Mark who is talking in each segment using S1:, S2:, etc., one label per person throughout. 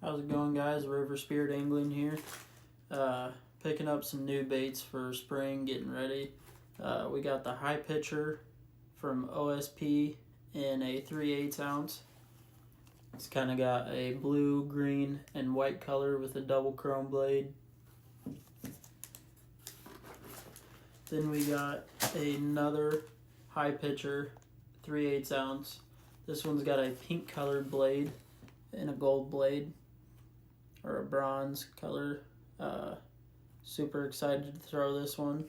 S1: How's it going, guys? River Spirit Angling here. Picking up some new baits for spring, getting ready. We got the High Pitcher from OSP in a 3/8 ounce. It's kind of got a blue, green, and white color with a double chrome blade. Then we got another High Pitcher, 3/8 ounce. This one's got a pink colored blade and a gold blade, or a bronze color. Super excited to throw this one.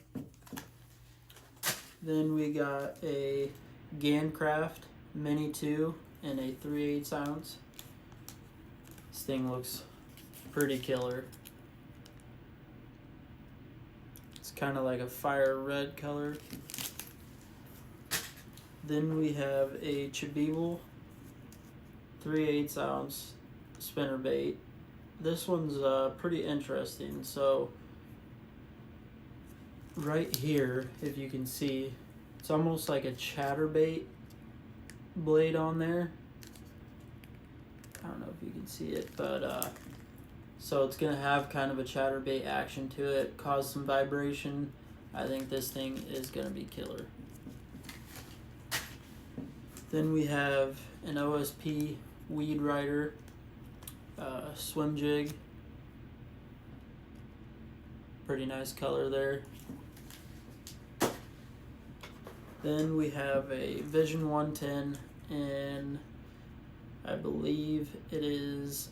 S1: Then we got a Gancraft Mini 2 in a 3/8 ounce. This thing looks pretty killer. It's kind of like a fire red color. Then we have a Chibibble 3/8 ounce spinnerbait. This one's pretty interesting. So right here, if you can see, it's almost like a chatterbait blade on there. I don't know if you can see it, but so it's gonna have kind of a chatterbait action to it, cause some vibration. I think this thing is gonna be killer. Then we have an OSP Weed Rider swim jig. Pretty nice color there. Then we have a Vision 110, and I believe it is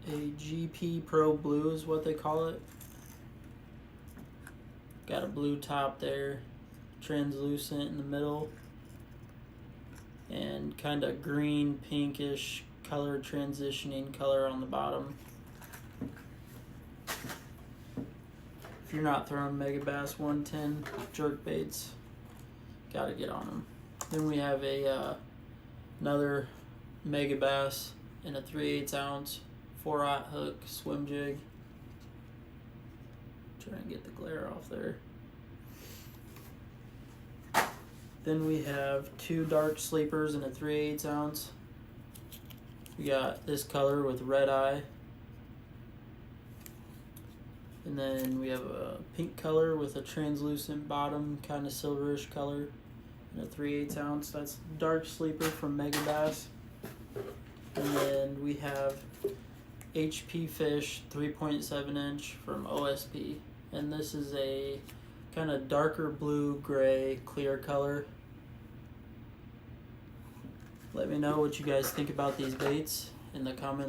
S1: a GP Pro Blue is what they call it. Got a blue top there, translucent in the middle, and kind of green pinkish color transitioning color on the bottom. If you're not throwing Megabass 110 jerk baits, gotta get on them. Then we have a another Megabass in a 3/8 ounce 4/0 hook swim jig. Try and get the glare off there. Then we have two dark sleepers in a 3/8 ounce. We got this color with red eye. And then we have a pink color with a translucent bottom, kind of silverish color in a 3/8 ounce. That's dark sleeper from Megabass. And then we have HP Fish 3.7 inch from OSP. And this is a kind of darker blue, gray, clear color. Let me know what you guys think about these baits in the comments.